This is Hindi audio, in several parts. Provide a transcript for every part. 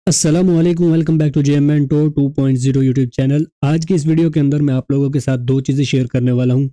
अस्सलामुअलैकुम, welcome back to J mentor 2.0 YouTube channel. आज की इस वीडियो के अंदर मैं आप लोगों के साथ दो चीज़ें शेयर करने वाला हूं।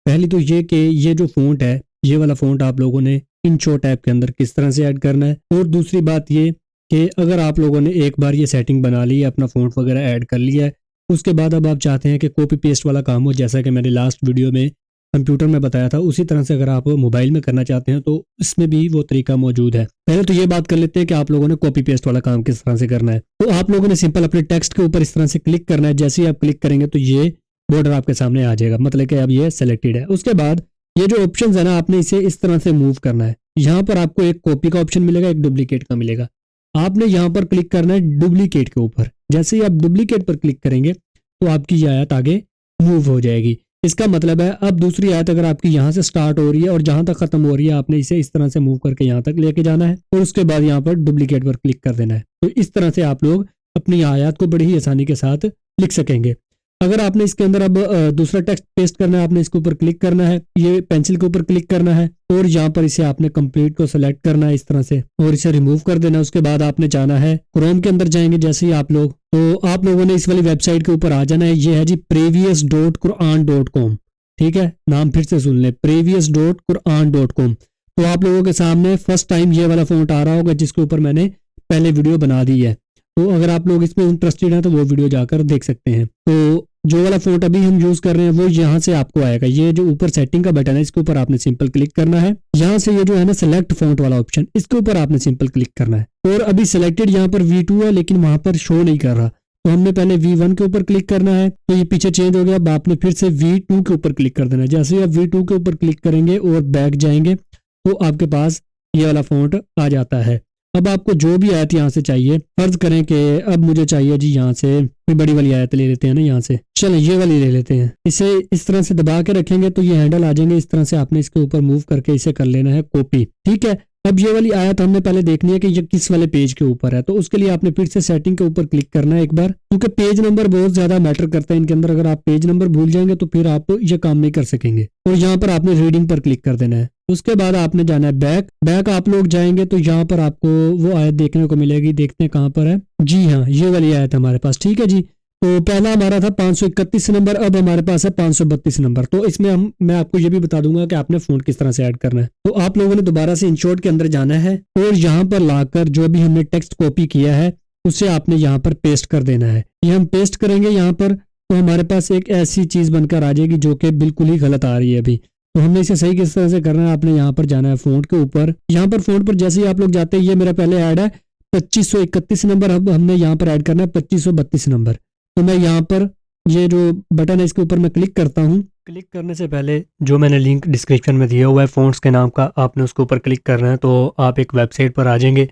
पहली तो ये कि ये जो फ़ॉन्ट है, ये वाला फ़ॉन्ट आप लोगों ने इनशॉट ऐप के अंदर किस तरह से ऐड करना है, और दूसरी बात ये कि अगर आप लोगों ने एक बार ये सेटिंग बना ली है, अपना फ़ॉन्ट वगैरह ऐड कर लिया है, उसके बाद अब आप चाहते हैं कि कॉपी पेस्ट वाला काम हो, जैसा कि मैंने लास्ट वीडियो में कंप्यूटर में बताया था, उसी तरह से अगर आप मोबाइल में करना चाहते हैं तो इसमें भी वो तरीका मौजूद है। पहले तो ये बात कर लेते हैं कि आप लोगों ने कॉपी पेस्ट वाला काम किस तरह से करना है। तो आप लोगों ने सिंपल अपने टेक्स्ट के ऊपर इस तरह से क्लिक करना है। जैसे ही आप क्लिक करेंगे तो ये बॉर्डर आपके सामने आ जाएगा, मतलब कि अब ये सेलेक्टेड है। उसके बाद ये जो ऑप्शन है ना, आपने इसे इस तरह से मूव करना है। यहाँ पर आपको एक कॉपी का ऑप्शन मिलेगा, एक डुप्लीकेट का मिलेगा। आपने यहाँ पर क्लिक करना है डुप्लीकेट के ऊपर। जैसे ही आप डुप्लीकेट पर क्लिक करेंगे तो आपकी ये आयत आगे मूव हो जाएगी। इसका मतलब है अब दूसरी आयत अगर आपकी यहाँ से स्टार्ट हो रही है और जहां तक खत्म हो रही है, आपने इसे इस तरह से मूव करके यहाँ तक लेके जाना है और उसके बाद यहाँ पर डुप्लीकेट पर क्लिक कर देना है। तो इस तरह से आप लोग अपनी आयत को बड़ी ही आसानी के साथ लिख सकेंगे। अगर आपने इसके अंदर अब दूसरा टेक्स्ट पेस्ट करना है, आपने इसके ऊपर क्लिक करना है, ये पेंसिल के ऊपर क्लिक करना है और यहाँ पर इसे आपने कंप्लीट को सेलेक्ट करना है इस तरह से और इसे रिमूव कर देना है। उसके बाद आपने जाना है क्रोम के अंदर जाएंगे। जैसे ही आप लोग, तो आप लोगों ने इस वाली वेबसाइट के ऊपर आ जाना है। ये है जी previous.quran.com। ठीक है, नाम फिर से सुन लें, previous.quran.com। तो आप लोगों के सामने फर्स्ट टाइम ये वाला फ़ॉन्ट आ रहा होगा जिसके ऊपर मैंने पहले वीडियो बना दी है। तो अगर आप लोग इसमें इंटरेस्टेड हैं तो वो वीडियो जाकर देख सकते हैं। तो जो वाला फ़ॉन्ट अभी हम यूज़ कर रहे हैं वो यहाँ से आपको आएगा। ये जो ऊपर सेटिंग का बटन है, इसके ऊपर आपने सिंपल क्लिक करना है। यहाँ से ये जो है ना सेलेक्ट फ़ॉन्ट वाला ऑप्शन, इसके ऊपर आपने सिंपल क्लिक करना है। और अभी सेलेक्टेड यहाँ पर V2 है, लेकिन वहाँ पर शो नहीं कर रहा, तो हमने पहले V1 के ऊपर क्लिक करना है। तो ये पीछे चेंज हो गया। अब आपने फिर से V2 के ऊपर क्लिक कर देना है। जैसे ही आप V2 के ऊपर क्लिक करेंगे और बैक जाएंगे तो आपके पास ये वाला फ़ॉन्ट आ जाता है। अब आपको जो भी आयत यहाँ से चाहिए, फर्ज करें कि अब मुझे चाहिए जी यहाँ से कोई बड़ी वाली आयत ले लेते हैं ना, यहाँ से चलें ये वाली ले लेते हैं। इसे इस तरह से दबा के रखेंगे तो ये हैंडल आ जाएंगे। इस तरह से आपने इसके ऊपर मूव करके इसे कर लेना है कॉपी। ठीक है, अब ये वाली आयत हमने पहले देखनी है कि ये किस वाले पेज के ऊपर है। तो उसके लिए आपने फिर से सेटिंग के ऊपर क्लिक करना है एक बार, क्योंकि पेज नंबर बहुत ज्यादा मैटर करता है इनके अंदर। अगर आप पेज नंबर भूल जाएंगे तो फिर आप ये काम नहीं कर सकेंगे। और यहाँ पर आपने रीडिंग पर क्लिक कर देना है। उसके बाद आपने जाना है बैक आप लोग जाएंगे तो यहाँ पर आपको वो आयत देखने को मिलेगी। देखते हैं कहाँ पर है। जी हाँ, ये वाली आयत हमारे पास। ठीक है जी, तो पहला हमारा था 531 नंबर, अब हमारे पास है 532 नंबर। तो इसमें मैं आपको ये भी बता दूंगा कि आपने फ़ॉन्ट किस तरह से ऐड करना है। तो आप लोगों ने दोबारा से इंशॉट के अंदर जाना है और यहाँ पर लाकर जो भी हमने टेक्स्ट कॉपी किया है उसे आपने यहाँ पर पेस्ट कर देना है। ये हम पेस्ट करेंगे यहाँ पर तो हमारे पास एक ऐसी चीज़ बनकर आ जाएगी जो कि बिल्कुल ही गलत आ रही है अभी। तो हमने इसे सही किस तरह से करना है, आपने यहाँ पर जाना है फ़ॉन्ट के ऊपर। यहाँ पर फ़ॉन्ट पर जैसे ही आप लोग जाते हैं, ये मेरा पहले ऐड है 2531 नंबर, अब हमने यहाँ पर ऐड करना है 2532 नंबर। तो मैं यहाँ पर ये जो बटन है इसके ऊपर मैं क्लिक करता हूँ। क्लिक करने से पहले जो मैंने लिंक डिस्क्रिप्शन में दिया हुआ है फ़ॉन्ट्स के नाम का, आपने उसके ऊपर क्लिक करना है। तो आप एक वेबसाइट पर आ जाएंगे,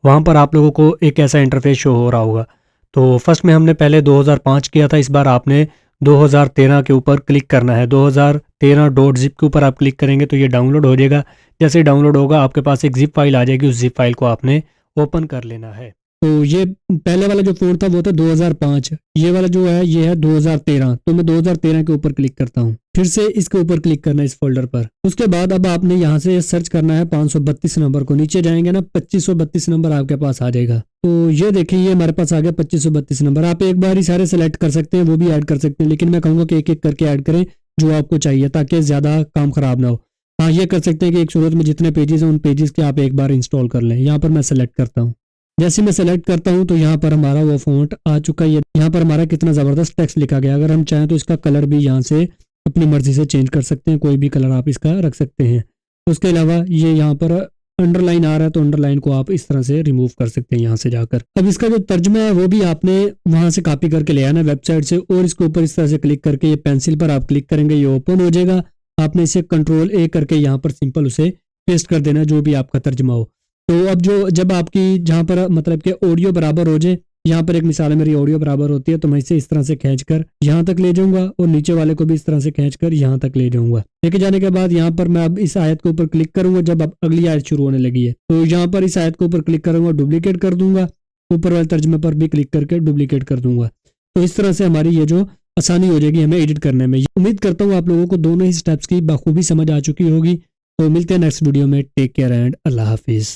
वहाँ पर आप लोगों को एक ऐसा इंटरफेस शो हो रहा होगा। तो फर्स्ट में हमने पहले 2005 किया था, इस बार आपने 2013 के ऊपर क्लिक करना है। 2013.zip के ऊपर आप क्लिक करेंगे तो ये डाउनलोड हो जाएगा। जैसे ही डाउनलोड होगा आपके पास एक जिप फाइल आ जाएगी, उस जिप फाइल को आपने ओपन कर लेना है। तो ये पहले वाला जो फ़ॉन्ट था वो था 2005, ये वाला जो है ये है 2013। तो मैं 2013 के ऊपर क्लिक करता हूँ, फिर से इसके ऊपर क्लिक करना है इस फोल्डर पर। उसके बाद अब आपने यहाँ से सर्च करना है 532 नंबर को। नीचे जाएंगे ना, 2532 नंबर आपके पास आ जाएगा। तो ये देखिए, ये हमारे पास आ गया 2532 नंबर। आप एक बार ही सारे सेलेक्ट कर सकते हैं, वो भी ऐड कर सकते हैं, लेकिन मैं कहूँगा कि एक एक करके ऐड करें जो आपको चाहिए, ताकि ज़्यादा काम खराब ना हो। हाँ, ये कर सकते हैं कि एक सूरत में जितने पेजेस हैं उन पेजेस के आप एक बार इंस्टॉल कर लें। यहाँ पर मैं सेलेक्ट करता हूँ। जैसे मैं सेलेक्ट करता हूं तो यहाँ पर हमारा वो फ़ॉन्ट आ चुका है। यहाँ पर हमारा कितना ज़बरदस्त टेक्स्ट लिखा गया। अगर हम चाहें तो इसका कलर भी यहाँ से अपनी मर्जी से चेंज कर सकते हैं, कोई भी कलर आप इसका रख सकते हैं। उसके अलावा ये यहाँ पर अंडरलाइन आ रहा है तो अंडरलाइन को आप इस तरह से रिमूव कर सकते हैं यहाँ से जाकर। अब इसका जो तर्जुमा है वो भी आपने वहाँ से कॉपी करके ले आना वेबसाइट से, और इसके ऊपर इस तरह से क्लिक करके ये पेंसिल पर आप क्लिक करेंगे, ये ओपन हो जाएगा। आपने इसे Ctrl+A करके यहाँ पर सिंपल उसे पेस्ट कर देना जो भी आपका तर्जुमा हो। तो अब जब आपकी जहाँ पर मतलब कि ऑडियो बराबर हो जाए, यहाँ पर एक मिसाल है मेरी ऑडियो बराबर होती है, तो मैं इसे इस तरह से खींचकर यहाँ तक ले जाऊंगा और नीचे वाले को भी इस तरह से खींचकर यहाँ तक ले जाऊंगा। लेके जाने के बाद यहाँ पर मैं अब इस आयत के ऊपर क्लिक करूंगा जब अब अगली आयत शुरू होने लगी है। तो यहाँ पर इस आयत के ऊपर क्लिक करूंगा, डुप्लीकेट कर दूंगा, ऊपर वाले तर्जमे पर भी क्लिक करके डुप्लीकेट कर दूंगा। तो इस तरह से हमारी ये जो आसानी हो जाएगी हमें एडिट करने में। उम्मीद करता हूँ आप लोगों को दोनों ही स्टेप्स की बखूबी समझ आ चुकी होगी। तो मिलते हैं नेक्स्ट वीडियो में। टेक केयर एंड अल्लाह हाफिज़।